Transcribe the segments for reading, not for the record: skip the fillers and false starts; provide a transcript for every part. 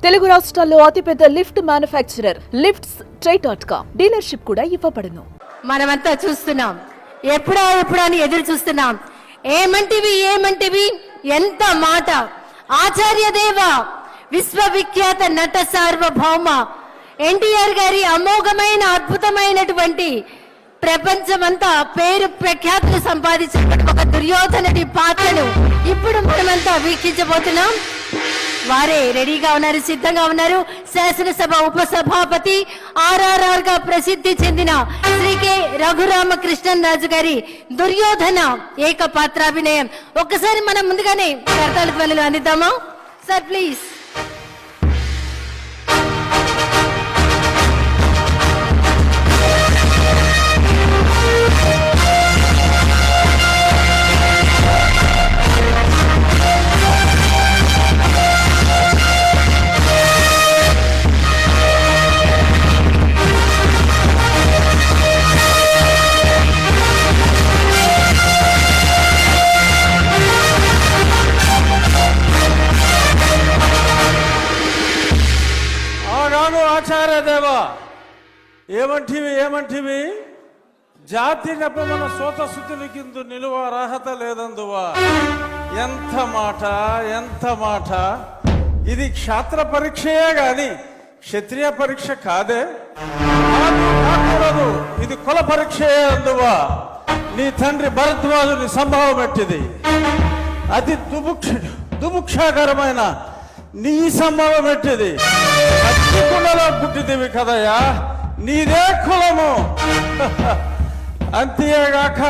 తెలుగు రాష్ట్రాల్లో అతిపెద్ద lift manufacturer lifts ట్రై.com dealership కూడా ఇవ్వబడును. మనమంతా చూస్తున్నాం, ఎప్పుడా అని ఎదురు చూస్తున్నాం. ఏమంటివి ఎంత మాట. ఆచార్య దేవ విశ్వవిఖ్యాత నట సార్వభౌమ ఎన్టీఆర్ గారి అమోఘమైన అద్భుతమైనటువంటి ప్రపంచమంతా పేరు ప్రఖ్యాతులు సంపాదించిన ఒక దుర్యోధనుడి పాత్రను ఇప్పుడు మనమంతా వీక్షించబోతున్నాం. వారే రెడీగా ఉన్నారు, సిద్ధంగా ఉన్నారు. శాసనసభ ఉపసభాపతి RRR గా ప్రసిద్ధి చెందిన శ్రీ కె రఘురామకృష్ణన్ రాజు గారి దుర్యోధన ఏకపాత్రాభినయం. ఒక్కసారి మనం ముందుగానే కర్తాళ ధ్వనులు అందిద్దామా సార్, ప్లీజ్. ఆచార్య దేవా ఏమంటివి జాతి నెపమన సోత శుద్ధులకిందు నిలువ అర్హత లేదందువా. ఎంత మాట. ఇది క్షాత్ర పరీక్షయే గాని క్షత్రియ పరీక్ష కాదే, కాకూడదు. ఇది కుల పరీక్షయే అందువా. నీ తండ్రి భరద్వాజుని సంభవం ఎట్టిది. అతి దుముక్షాకరమైన నీ సంభవం ఎట్టిది. కులలో పుట్టిదివి కదయ్యా, నీదే కులము. అంతేగాక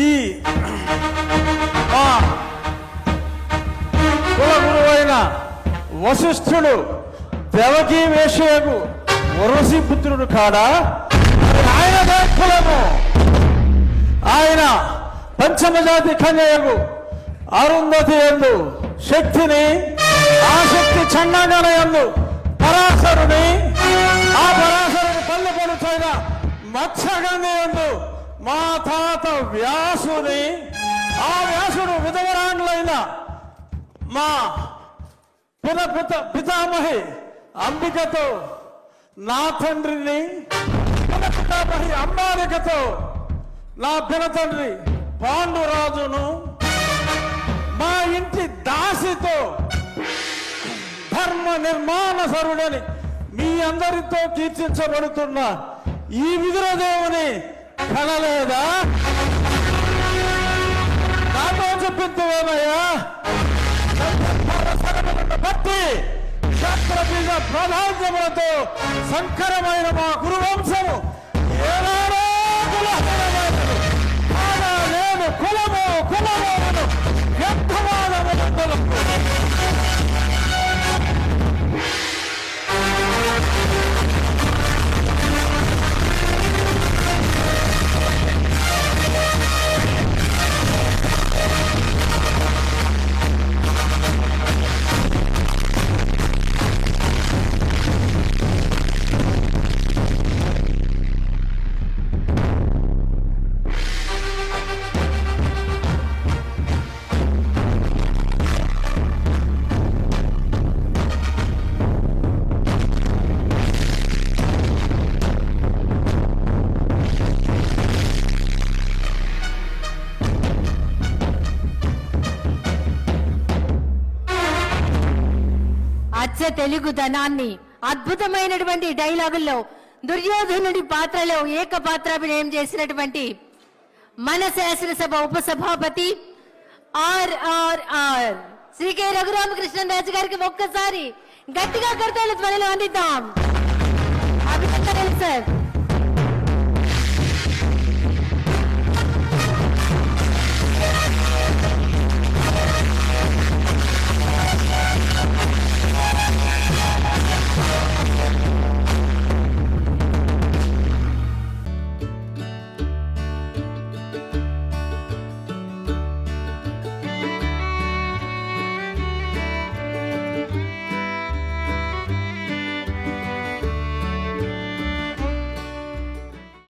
ఈ మా కుల గురువైన వశిష్ఠుడు దేవకీ వేషయకు వరసి పుత్రుడు కాడా, ఆయనదే కులము. ఆయన పంచమజాతి కన్యకు అరుంధతి యందు శక్తిని, ఆ శక్తి చండాగల యందు పరాశరుని, ఆ పరాశరుని పల్లె పడుచైన మత్స్యగంధి యందు మా తాత వ్యాసుని, ఆ వ్యాసుడు విధవరాండ్లైన మా పితామహి అంబికతో, నా తండ్రిని పితామహి అంబాలికతో, నా పినతండ్రి పాండురాజును, మా ఇంటి దాసితో ధర్మ నిర్మాణ సరుడని మీ అందరితో కీర్తించబడుతున్న ఈ విదురదేవుని కనలేదా? నాతో చెప్పిందేమయ్యా. బట్టి శాస్త్రబీజ ప్రాధాన్యములతో సంకరమైన మా గురువంశము ఏనాడో కులహీనమైనది. కాగా నేను కులము వ్యర్థవాదములకు తెలుగు ధనాన్ని అద్భుతమైనటువంటి డైలాగుల్లో దుర్యోధనుడి పాత్రలో ఏకపాత్రాభినయం చేసినటువంటి మన శాసనసభ ఉపసభాపతి RRR శ్రీ కె రఘురామకృష్ణన్ రాజు గారికి ఒక్కసారి గట్టిగా కర్తాళ ధ్వనులు అందిద్దాం. అభినందనలు సార్.